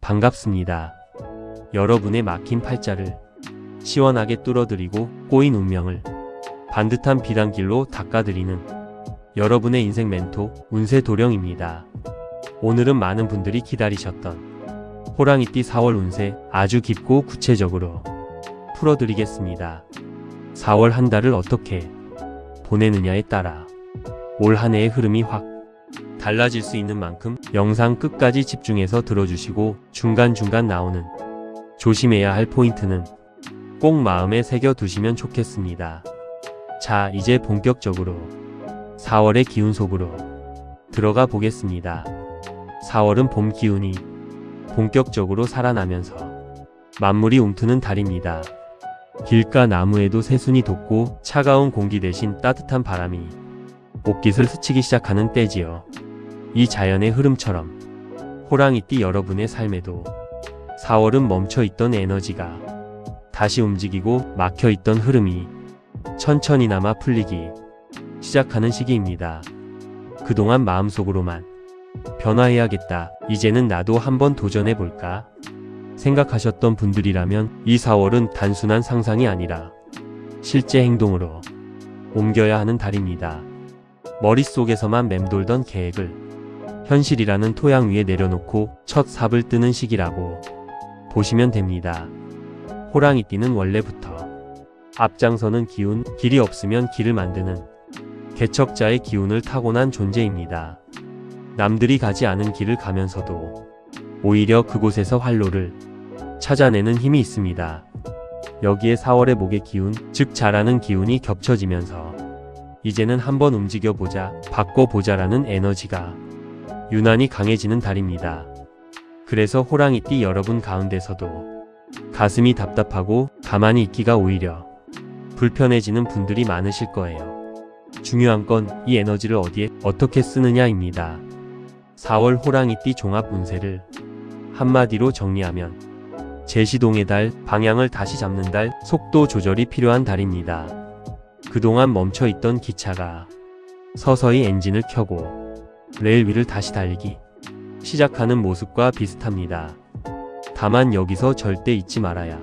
반갑습니다. 여러분의 막힌 팔자를 시원하게 뚫어드리고 꼬인 운명을 반듯한 비단길로 닦아드리는 여러분의 인생 멘토 운세도령입니다. 오늘은 많은 분들이 기다리셨던 호랑이띠 4월 운세 아주 깊고 구체적으로 풀어드리겠습니다. 4월 한 달을 어떻게 보내느냐에 따라 올 한 해의 흐름이 확 달라질 수 있는 만큼 영상 끝까지 집중해서 들어주시고 중간중간 나오는 조심해야 할 포인트는 꼭 마음에 새겨두시면 좋겠습니다. 자, 이제 본격적으로 4월의 기운 속으로 들어가 보겠습니다. 4월은 봄 기운이 본격적으로 살아나면서 만물이 움트는 달입니다. 길가 나무에도 새순이 돋고 차가운 공기 대신 따뜻한 바람이 옷깃을 스치기 시작하는 때지요. 이 자연의 흐름처럼 호랑이띠 여러분의 삶에도 4월은 멈춰있던 에너지가 다시 움직이고 막혀있던 흐름이 천천히나마 풀리기 시작하는 시기입니다. 그동안 마음속으로만 변화해야겠다, 이제는 나도 한번 도전해볼까 생각하셨던 분들이라면 이 4월은 단순한 상상이 아니라 실제 행동으로 옮겨야 하는 달입니다. 머릿속에서만 맴돌던 계획을 현실이라는 토양 위에 내려놓고 첫 삽을 뜨는 시기라고 보시면 됩니다. 호랑이띠는 원래부터 앞장서는 기운, 길이 없으면 길을 만드는 개척자의 기운을 타고난 존재입니다. 남들이 가지 않은 길을 가면서도 오히려 그곳에서 활로를 찾아내는 힘이 있습니다. 여기에 4월의 목의 기운, 즉 잘하는 기운이 겹쳐지면서 이제는 한번 움직여보자, 바꿔보자라는 에너지가 유난히 강해지는 달입니다. 그래서 호랑이띠 여러분 가운데서도 가슴이 답답하고 가만히 있기가 오히려 불편해지는 분들이 많으실 거예요. 중요한 건 이 에너지를 어디에 어떻게 쓰느냐입니다. 4월 호랑이띠 종합 운세를 한마디로 정리하면 제시동의 달, 방향을 다시 잡는 달, 속도 조절이 필요한 달입니다. 그동안 멈춰있던 기차가 서서히 엔진을 켜고 레일 위를 다시 달리기 시작하는 모습과 비슷합니다. 다만 여기서 절대 잊지 말아야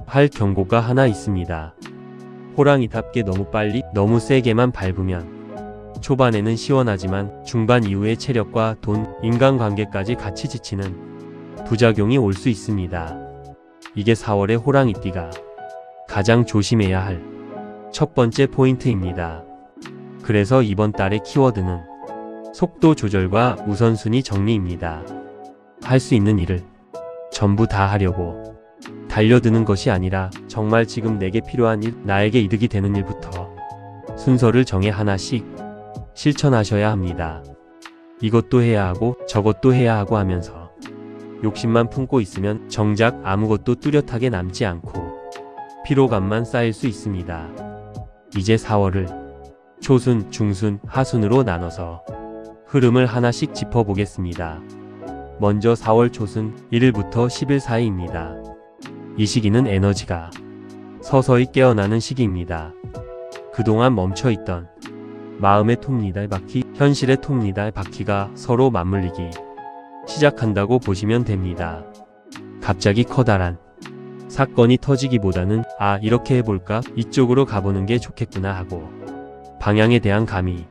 할 경고가 하나 있습니다. 호랑이답게 너무 빨리, 너무 세게만 밟으면 초반에는 시원하지만 중반 이후에 체력과 돈, 인간관계까지 같이 지치는 부작용이 올 수 있습니다. 이게 4월의 호랑이띠가 가장 조심해야 할 첫 번째 포인트입니다. 그래서 이번 달의 키워드는 속도 조절과 우선순위 정리입니다. 할 수 있는 일을 전부 다 하려고 달려드는 것이 아니라 정말 지금 내게 필요한 일, 나에게 이득이 되는 일부터 순서를 정해 하나씩 실천하셔야 합니다. 이것도 해야 하고 저것도 해야 하고 하면서 욕심만 품고 있으면 정작 아무것도 뚜렷하게 남지 않고 피로감만 쌓일 수 있습니다. 이제 4월을 초순, 중순, 하순으로 나눠서 흐름을 하나씩 짚어보겠습니다. 먼저 4월 초순 1일부터 10일 사이입니다. 이 시기는 에너지가 서서히 깨어나는 시기입니다. 그동안 멈춰있던 마음의 톱니달 바퀴, 현실의 톱니달 바퀴가 서로 맞물리기 시작한다고 보시면 됩니다. 갑자기 커다란 사건이 터지기보다는 아, 이렇게 해볼까? 이쪽으로 가보는 게 좋겠구나 하고 방향에 대한 감이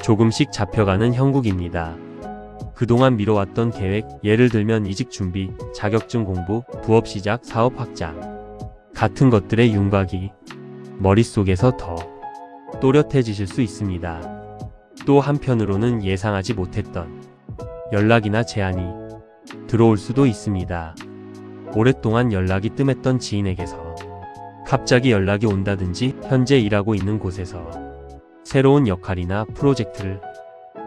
조금씩 잡혀가는 형국입니다. 그동안 미뤄왔던 계획, 예를 들면 이직 준비, 자격증 공부, 부업 시작, 사업 확장 같은 것들의 윤곽이 머릿속에서 더 또렷해지실 수 있습니다. 또 한편으로는 예상하지 못했던 연락이나 제안이 들어올 수도 있습니다. 오랫동안 연락이 뜸했던 지인에게서 갑자기 연락이 온다든지 현재 일하고 있는 곳에서 새로운 역할이나 프로젝트를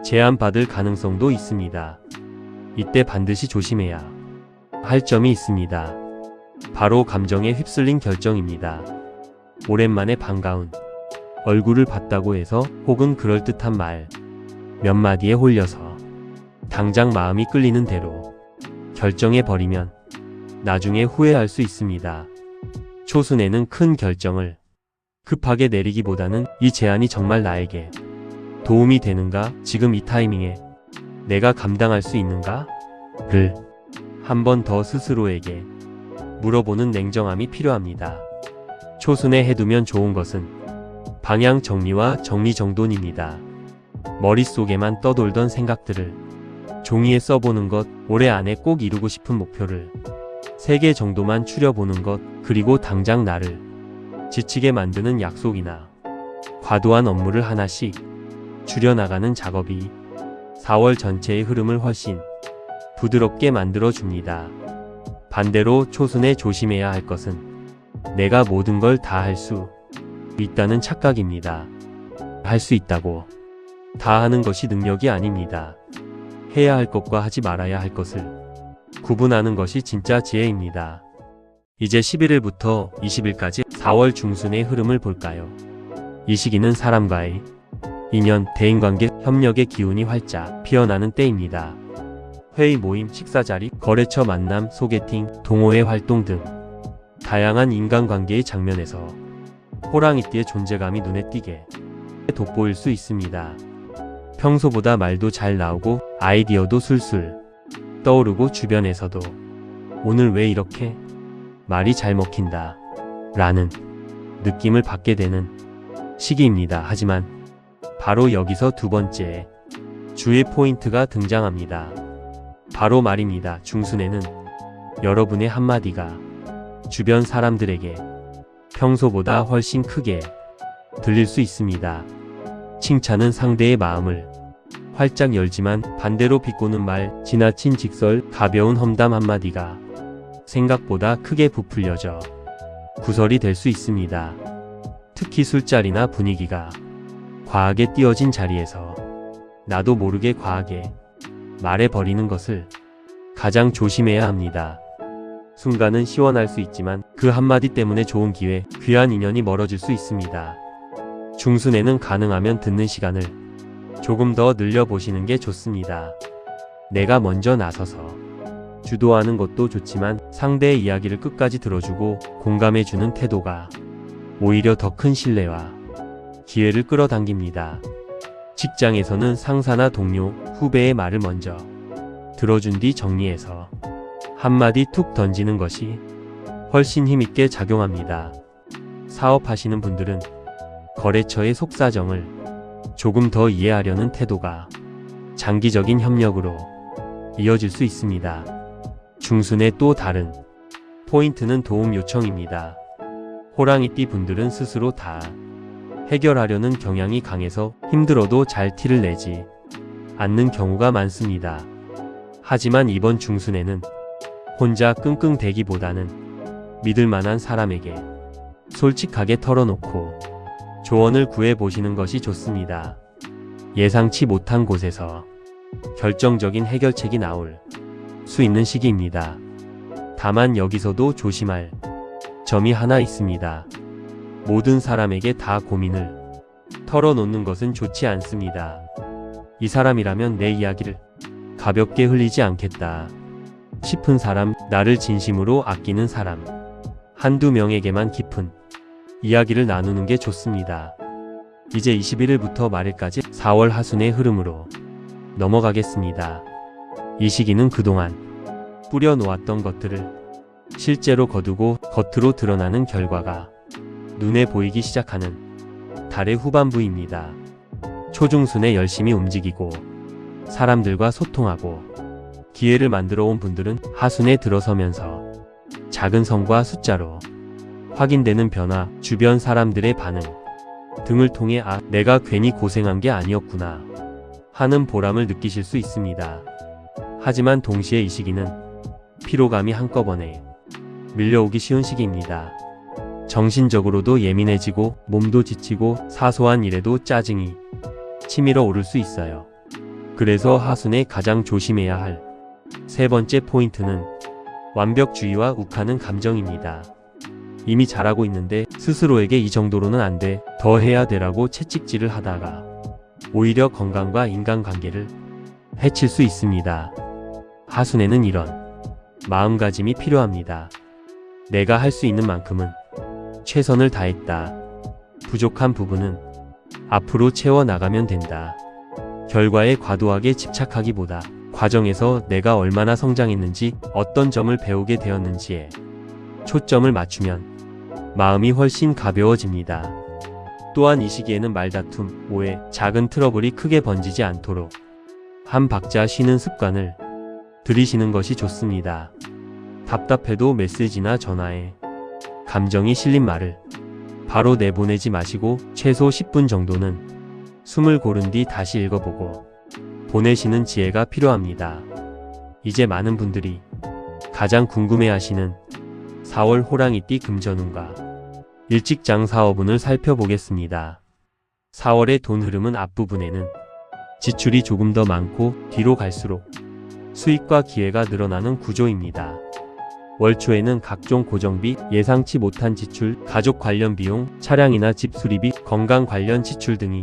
제안받을 가능성도 있습니다. 이때 반드시 조심해야 할 점이 있습니다. 바로 감정에 휩쓸린 결정입니다. 오랜만에 반가운 얼굴을 봤다고 해서 혹은 그럴듯한 말 몇 마디에 홀려서 당장 마음이 끌리는 대로 결정해버리면 나중에 후회할 수 있습니다. 초순에는 큰 결정을 급하게 내리기보다는 이 제안이 정말 나에게 도움이 되는가? 지금 이 타이밍에 내가 감당할 수 있는가? 를 한 번 더 스스로에게 물어보는 냉정함이 필요합니다. 초순에 해두면 좋은 것은 방향 정리와 정리정돈입니다. 머릿속에만 떠돌던 생각들을 종이에 써보는 것, 올해 안에 꼭 이루고 싶은 목표를 3개 정도만 추려보는 것, 그리고 당장 나를 지치게 만드는 약속이나 과도한 업무를 하나씩 줄여나가는 작업이 4월 전체의 흐름을 훨씬 부드럽게 만들어줍니다. 반대로 초순에 조심해야 할 것은 내가 모든 걸 다 할 수 있다는 착각입니다. 할 수 있다고 다 하는 것이 능력이 아닙니다. 해야 할 것과 하지 말아야 할 것을 구분하는 것이 진짜 지혜입니다. 이제 11일부터 20일까지 4월 중순의 흐름을 볼까요? 이 시기는 사람과의 인연, 대인관계, 협력의 기운이 활짝 피어나는 때입니다. 회의, 모임, 식사자리, 거래처 만남, 소개팅, 동호회 활동 등 다양한 인간관계의 장면에서 호랑이띠의 존재감이 눈에 띄게 돋보일 수 있습니다. 평소보다 말도 잘 나오고 아이디어도 술술 떠오르고 주변에서도 오늘 왜 이렇게 말이 잘 먹힌다 라는 느낌을 받게 되는 시기입니다. 하지만 바로 여기서 두 번째 주의 포인트가 등장합니다. 바로 말입니다. 중순에는 여러분의 한마디가 주변 사람들에게 평소보다 훨씬 크게 들릴 수 있습니다. 칭찬은 상대의 마음을 활짝 열지만 반대로 비꼬는 말, 지나친 직설, 가벼운 험담 한마디가 생각보다 크게 부풀려져 구설이 될 수 있습니다. 특히 술자리나 분위기가 과하게 띄어진 자리에서 나도 모르게 과하게 말해버리는 것을 가장 조심해야 합니다. 순간은 시원할 수 있지만 그 한마디 때문에 좋은 기회, 귀한 인연이 멀어질 수 있습니다. 중순에는 가능하면 듣는 시간을 조금 더 늘려보시는 게 좋습니다. 내가 먼저 나서서 주도하는 것도 좋지만 상대의 이야기를 끝까지 들어주고 공감해주는 태도가 오히려 더 큰 신뢰와 기회를 끌어당깁니다. 직장에서는 상사나 동료, 후배의 말을 먼저 들어준 뒤 정리해서 한마디 툭 던지는 것이 훨씬 힘있게 작용합니다. 사업하시는 분들은 거래처의 속사정을 조금 더 이해하려는 태도가 장기적인 협력으로 이어질 수 있습니다. 중순의 또 다른 포인트는 도움 요청입니다. 호랑이띠 분들은 스스로 다 해결하려는 경향이 강해서 힘들어도 잘 티를 내지 않는 경우가 많습니다. 하지만 이번 중순에는 혼자 끙끙대기보다는 믿을 만한 사람에게 솔직하게 털어놓고 조언을 구해보시는 것이 좋습니다. 예상치 못한 곳에서 결정적인 해결책이 나올 수 있는 시기입니다. 다만 여기서도 조심할 점이 하나 있습니다. 모든 사람에게 다 고민을 털어놓는 것은 좋지 않습니다. 이 사람이라면 내 이야기를 가볍게 흘리지 않겠다 싶은 사람, 나를 진심으로 아끼는 사람, 한두 명에게만 깊은 이야기를 나누는 게 좋습니다. 이제 21일부터 말일까지 4월 하순의 흐름으로 넘어가겠습니다. 이 시기는 그동안 뿌려놓았던 것들을 실제로 거두고 겉으로 드러나는 결과가 눈에 보이기 시작하는 달의 후반부입니다. 초중순에 열심히 움직이고 사람들과 소통하고 기회를 만들어 온 분들은 하순에 들어서면서 작은 성과 숫자로 확인되는 변화, 주변 사람들의 반응 등을 통해 내가 괜히 고생한 게 아니었구나 하는 보람을 느끼실 수 있습니다. 하지만 동시에 이 시기는 피로감이 한꺼번에 밀려오기 쉬운 시기입니다. 정신적으로도 예민해지고 몸도 지치고 사소한 일에도 짜증이 치밀어 오를 수 있어요. 그래서 하순에 가장 조심해야 할 세 번째 포인트는 완벽주의와 욱하는 감정입니다. 이미 잘하고 있는데 스스로에게 이 정도로는 안 돼, 더 해야 돼라고 채찍질을 하다가 오히려 건강과 인간관계를 해칠 수 있습니다. 하순에는 이런 마음가짐이 필요합니다. 내가 할 수 있는 만큼은 최선을 다했다. 부족한 부분은 앞으로 채워나가면 된다. 결과에 과도하게 집착하기보다 과정에서 내가 얼마나 성장했는지, 어떤 점을 배우게 되었는지에 초점을 맞추면 마음이 훨씬 가벼워집니다. 또한 이 시기에는 말다툼, 오해, 작은 트러블이 크게 번지지 않도록 한 박자 쉬는 습관을 들이시는 것이 좋습니다. 답답해도 메시지나 전화에 감정이 실린 말을 바로 내보내지 마시고 최소 10분 정도는 숨을 고른 뒤 다시 읽어보고 보내시는 지혜가 필요합니다. 이제 많은 분들이 가장 궁금해하시는 4월 호랑이띠 금전운과 일직장 사업운을 살펴보겠습니다. 4월의 돈 흐름은 앞부분에는 지출이 조금 더 많고 뒤로 갈수록 수익과 기회가 늘어나는 구조입니다. 월 초에는 각종 고정비, 예상치 못한 지출, 가족 관련 비용, 차량이나 집 수리비, 건강 관련 지출 등이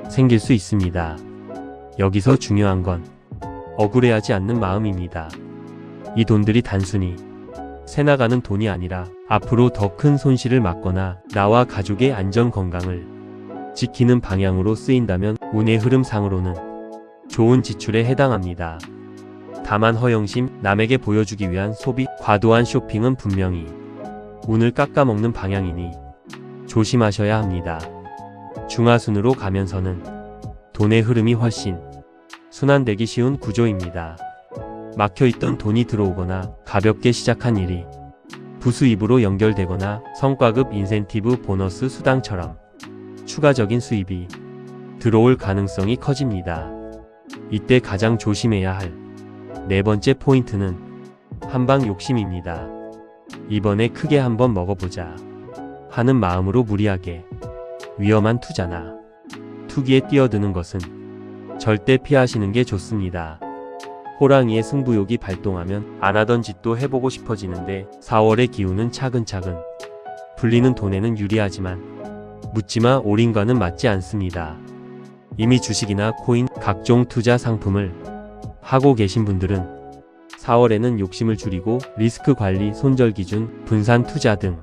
생길 수 있습니다. 여기서 중요한 건 억울해하지 않는 마음입니다. 이 돈들이 단순히 새나가는 돈이 아니라 앞으로 더 큰 손실을 막거나 나와 가족의 안전 건강을 지키는 방향으로 쓰인다면 운의 흐름상으로는 좋은 지출에 해당합니다. 다만 허영심, 남에게 보여주기 위한 소비, 과도한 쇼핑은 분명히 운을 깎아먹는 방향이니 조심하셔야 합니다. 중하순으로 가면서는 돈의 흐름이 훨씬 순환되기 쉬운 구조입니다. 막혀있던 돈이 들어오거나 가볍게 시작한 일이 부수입으로 연결되거나 성과급 인센티브 보너스 수당처럼 추가적인 수입이 들어올 가능성이 커집니다. 이때 가장 조심해야 할 네 번째 포인트는 한방 욕심입니다. 이번에 크게 한번 먹어보자 하는 마음으로 무리하게 위험한 투자나 투기에 뛰어드는 것은 절대 피하시는 게 좋습니다. 호랑이의 승부욕이 발동하면 안 하던 짓도 해보고 싶어지는데 4월의 기운은 차근차근 불리는 돈에는 유리하지만 묻지마 올인과는 맞지 않습니다. 이미 주식이나 코인, 각종 투자 상품을 하고 계신 분들은 4월에는 욕심을 줄이고 리스크 관리, 손절 기준, 분산 투자 등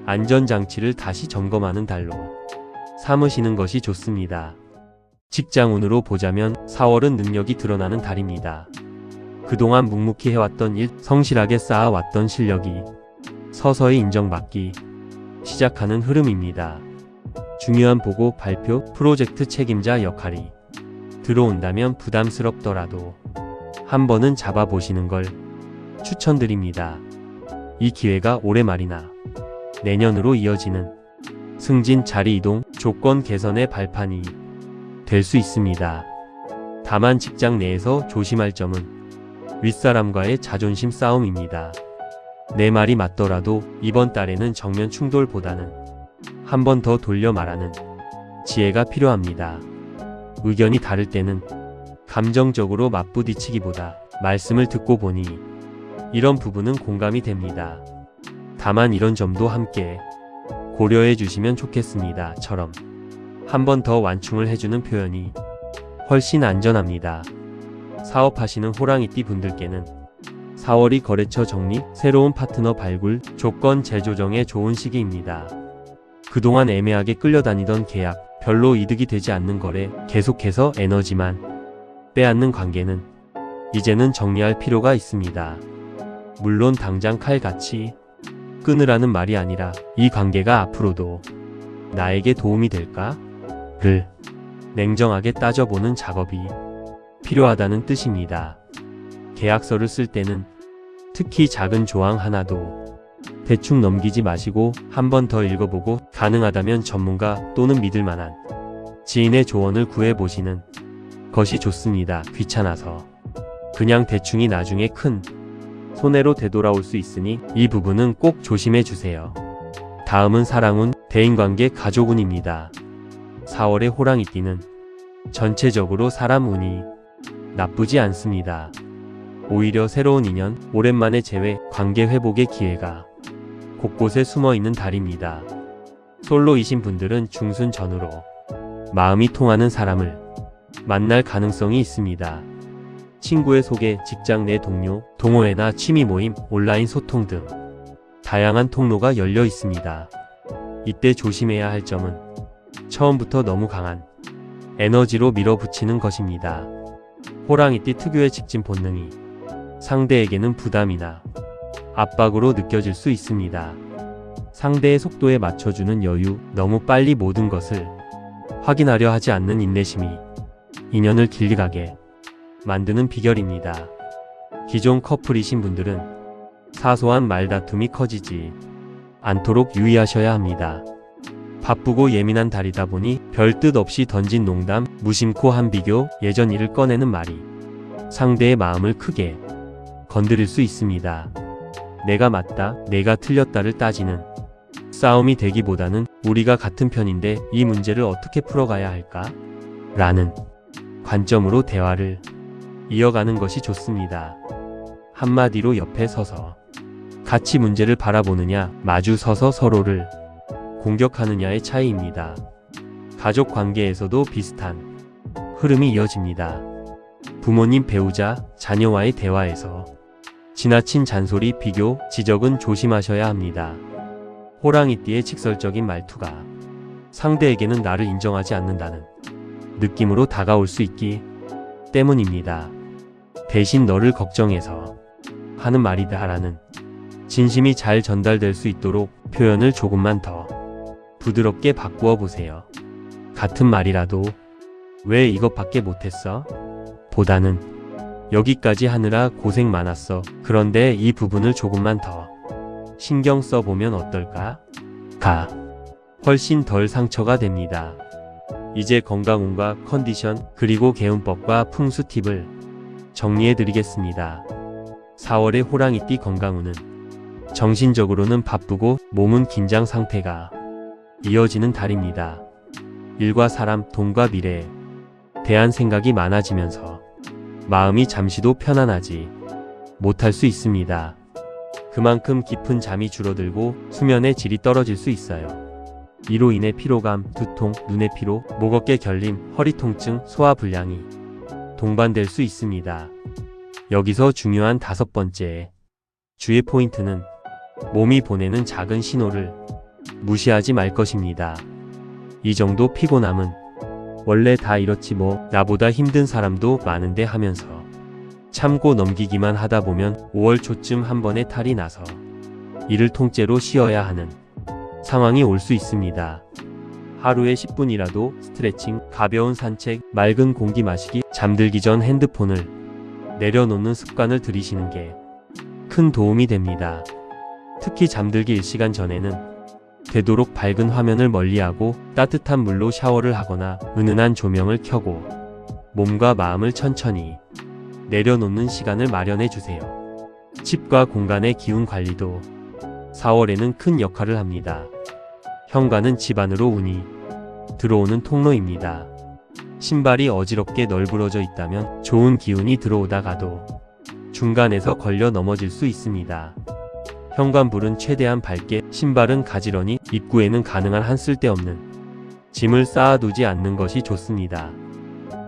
안전장치를 다시 점검하는 달로 삼으시는 것이 좋습니다. 직장운으로 보자면 4월은 능력이 드러나는 달입니다. 그동안 묵묵히 해왔던 일, 성실하게 쌓아왔던 실력이 서서히 인정받기 시작하는 흐름입니다. 중요한 보고, 발표, 프로젝트 책임자 역할이 들어온다면 부담스럽더라도 한 번은 잡아보시는 걸 추천드립니다. 이 기회가 올해 말이나 내년으로 이어지는 승진, 자리 이동, 조건 개선의 발판이 될 수 있습니다. 다만 직장 내에서 조심할 점은 윗사람과의 자존심 싸움입니다. 내 말이 맞더라도 이번 달에는 정면 충돌보다는 한 번 더 돌려 말하는 지혜가 필요합니다. 의견이 다를 때는 감정적으로 맞부딪히기보다 말씀을 듣고 보니 이런 부분은 공감이 됩니다. 다만 이런 점도 함께 고려해 주시면 좋겠습니다. 처럼 한 번 더 완충을 해주는 표현이 훨씬 안전합니다. 사업하시는 호랑이띠 분들께는 4월이 거래처 정리, 새로운 파트너 발굴, 조건 재조정에 좋은 시기입니다. 그동안 애매하게 끌려다니던 계약, 별로 이득이 되지 않는 거래, 계속해서 에너지만 빼앗는 관계는 이제는 정리할 필요가 있습니다. 물론 당장 칼같이 끊으라는 말이 아니라 이 관계가 앞으로도 나에게 도움이 될까? 를 냉정하게 따져보는 작업이 필요하다는 뜻입니다. 계약서를 쓸 때는 특히 작은 조항 하나도 대충 넘기지 마시고 한 번 더 읽어보고 가능하다면 전문가 또는 믿을 만한 지인의 조언을 구해보시는 것이 좋습니다. 귀찮아서 그냥 대충이 나중에 큰 손해로 되돌아올 수 있으니 이 부분은 꼭 조심해 주세요. 다음은 사랑운, 대인관계, 가족운입니다. 4월의 호랑이띠는 전체적으로 사람 운이 나쁘지 않습니다. 오히려 새로운 인연, 오랜만에 재회, 관계 회복의 기회가 곳곳에 숨어있는 달입니다. 솔로이신 분들은 중순 전후로 마음이 통하는 사람을 만날 가능성이 있습니다. 친구의 소개, 직장 내 동료, 동호회나 취미 모임, 온라인 소통 등 다양한 통로가 열려 있습니다. 이때 조심해야 할 점은 처음부터 너무 강한 에너지로 밀어붙이는 것입니다. 호랑이띠 특유의 직진 본능이 상대에게는 부담이나 압박으로 느껴질 수 있습니다. 상대의 속도에 맞춰주는 여유, 너무 빨리 모든 것을 확인하려 하지 않는 인내심이 인연을 길게 가게 만드는 비결입니다. 기존 커플이신 분들은 사소한 말다툼이 커지지 않도록 유의하셔야 합니다. 바쁘고 예민한 달이다 보니 별뜻 없이 던진 농담, 무심코 한 비교, 예전 일을 꺼내는 말이 상대의 마음을 크게 건드릴 수 있습니다. 내가 맞다, 내가 틀렸다를 따지는 싸움이 되기보다는 우리가 같은 편인데 이 문제를 어떻게 풀어가야 할까? 라는 관점으로 대화를 이어가는 것이 좋습니다. 한마디로 옆에 서서 같이 문제를 바라보느냐, 마주 서서 서로를 공격하느냐의 차이입니다. 가족 관계에서도 비슷한 흐름이 이어집니다. 부모님, 배우자, 자녀와의 대화에서 지나친 잔소리, 비교, 지적은 조심하셔야 합니다. 호랑이띠의 직설적인 말투가 상대에게는 나를 인정하지 않는다는 느낌으로 다가올 수 있기 때문입니다. 대신 너를 걱정해서 하는 말이다 라는 진심이 잘 전달될 수 있도록 표현을 조금만 더 부드럽게 바꾸어 보세요. 같은 말이라도 왜 이것밖에 못했어? 보다는 여기까지 하느라 고생 많았어. 그런데 이 부분을 조금만 더 신경 써보면 어떨까? 훨씬 덜 상처가 됩니다. 이제 건강운과 컨디션 그리고 개운법과 풍수 팁을 정리해 드리겠습니다. 4월의 호랑이띠 건강운은 정신적으로는 바쁘고 몸은 긴장 상태가 이어지는 달입니다. 일과 사람, 돈과 미래에 대한 생각이 많아지면서 마음이 잠시도 편안하지 못할 수 있습니다. 그만큼 깊은 잠이 줄어들고 수면의 질이 떨어질 수 있어요. 이로 인해 피로감, 두통, 눈의 피로, 목 어깨 결림, 허리 통증, 소화 불량이 동반될 수 있습니다. 여기서 중요한 5번째 주의 포인트는 몸이 보내는 작은 신호를 무시하지 말 것입니다. 이 정도 피곤함은 원래 다 이렇지 뭐, 나보다 힘든 사람도 많은데 하면서 참고 넘기기만 하다 보면 5월 초쯤 한 번에 탈이 나서 이를 통째로 쉬어야 하는 상황이 올 수 있습니다. 하루에 10분이라도 스트레칭, 가벼운 산책, 맑은 공기 마시기, 잠들기 전 핸드폰을 내려놓는 습관을 들이시는 게 큰 도움이 됩니다. 특히 잠들기 1시간 전에는 되도록 밝은 화면을 멀리하고 따뜻한 물로 샤워를 하거나 은은한 조명을 켜고 몸과 마음을 천천히 내려놓는 시간을 마련해 주세요. 집과 공간의 기운 관리도 4월에는 큰 역할을 합니다. 현관은 집 안으로 운이 들어오는 통로입니다. 신발이 어지럽게 널브러져 있다면 좋은 기운이 들어오다가도 중간에서 걸려 넘어질 수 있습니다. 현관불은 최대한 밝게, 신발은 가지런히, 입구에는 가능한 한 쓸데없는 짐을 쌓아두지 않는 것이 좋습니다.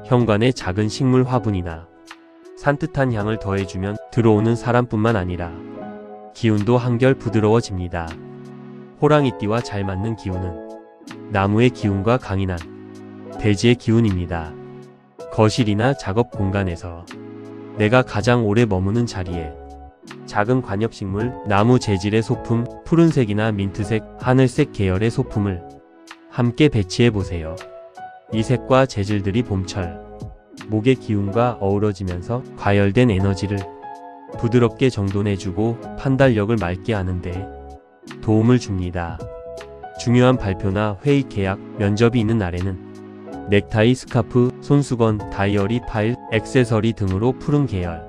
현관에 작은 식물 화분이나 산뜻한 향을 더해주면 들어오는 사람뿐만 아니라 기운도 한결 부드러워집니다. 호랑이띠와 잘 맞는 기운은 나무의 기운과 강인한 대지의 기운입니다. 거실이나 작업 공간에서 내가 가장 오래 머무는 자리에 작은 관엽식물, 나무 재질의 소품, 푸른색이나 민트색, 하늘색 계열의 소품을 함께 배치해 보세요. 이 색과 재질들이 봄철 목의 기운과 어우러지면서 과열된 에너지를 부드럽게 정돈해주고 판단력을 맑게 하는데 도움을 줍니다. 중요한 발표나 회의, 계약, 면접이 있는 날에는 넥타이, 스카프, 손수건, 다이어리, 파일, 액세서리 등으로 푸른 계열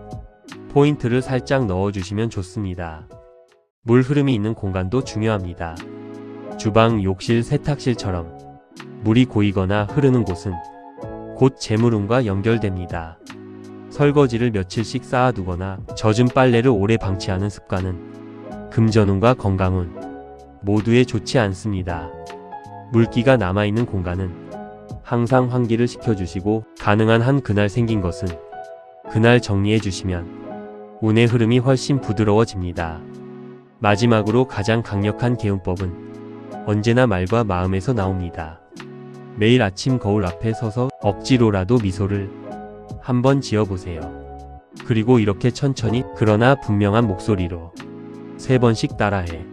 포인트를 살짝 넣어주시면 좋습니다. 물 흐름이 있는 공간도 중요합니다. 주방, 욕실, 세탁실처럼 물이 고이거나 흐르는 곳은 곧 재물운과 연결됩니다. 설거지를 며칠씩 쌓아두거나 젖은 빨래를 오래 방치하는 습관은 금전운과 건강운 모두에 좋지 않습니다. 물기가 남아있는 공간은 항상 환기를 시켜주시고 가능한 한 그날 생긴 것은 그날 정리해주시면 운의 흐름이 훨씬 부드러워집니다. 마지막으로 가장 강력한 개운법은 언제나 말과 마음에서 나옵니다. 매일 아침 거울 앞에 서서 억지로라도 미소를 한번 지어보세요. 그리고 이렇게 천천히 그러나 분명한 목소리로 3번씩 따라해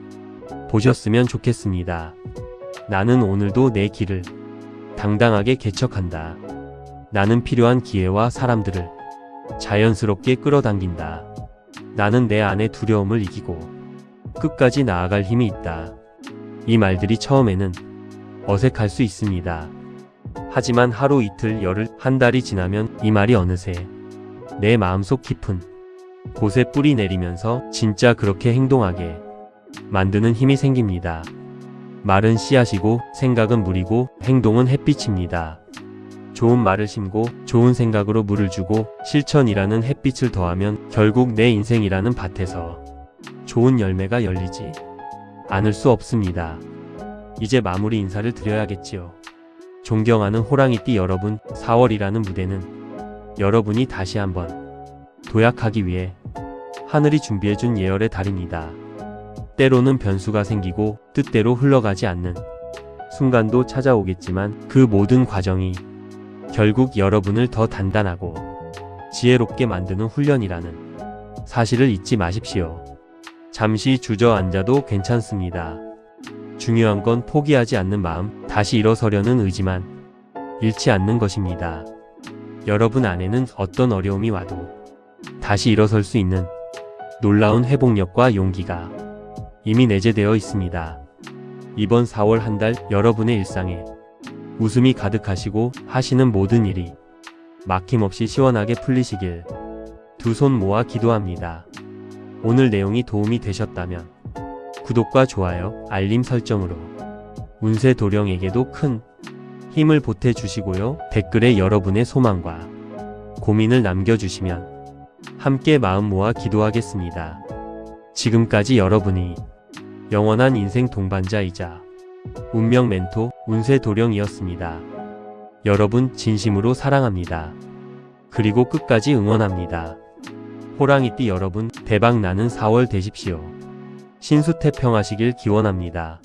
보셨으면 좋겠습니다. 나는 오늘도 내 길을 당당하게 개척한다. 나는 필요한 기회와 사람들을 자연스럽게 끌어당긴다. 나는 내 안의 두려움을 이기고 끝까지 나아갈 힘이 있다. 이 말들이 처음에는 어색할 수 있습니다. 하지만 하루 이틀 열흘 한 달이 지나면 이 말이 어느새 내 마음속 깊은 곳에 뿌리 내리면서 진짜 그렇게 행동하게 만드는 힘이 생깁니다. 말은 씨앗이고 생각은 물이고 행동은 햇빛입니다. 좋은 말을 심고 좋은 생각으로 물을 주고 실천이라는 햇빛을 더하면 결국 내 인생이라는 밭에서 좋은 열매가 열리지 않을 수 없습니다. 이제 마무리 인사를 드려야겠지요. 존경하는 호랑이띠 여러분, 4월이라는 무대는 여러분이 다시 한번 도약하기 위해 하늘이 준비해준 예열의 달입니다. 때로는 변수가 생기고 뜻대로 흘러가지 않는 순간도 찾아오겠지만 그 모든 과정이 결국 여러분을 더 단단하고 지혜롭게 만드는 훈련이라는 사실을 잊지 마십시오. 잠시 주저앉아도 괜찮습니다. 중요한 건 포기하지 않는 마음, 다시 일어서려는 의지만 잃지 않는 것입니다. 여러분 안에는 어떤 어려움이 와도 다시 일어설 수 있는 놀라운 회복력과 용기가 이미 내재되어 있습니다. 이번 4월 한 달 여러분의 일상에 웃음이 가득하시고 하시는 모든 일이 막힘없이 시원하게 풀리시길 두 손 모아 기도합니다. 오늘 내용이 도움이 되셨다면 구독과 좋아요, 알림 설정으로 운세 도령에게도 큰 힘을 보태주시고요. 댓글에 여러분의 소망과 고민을 남겨주시면 함께 마음 모아 기도하겠습니다. 지금까지 여러분이 영원한 인생 동반자이자 운명 멘토 운세 도령이었습니다. 여러분 진심으로 사랑합니다. 그리고 끝까지 응원합니다. 호랑이띠 여러분 대박나는 4월 되십시오. 신수태평하시길 기원합니다.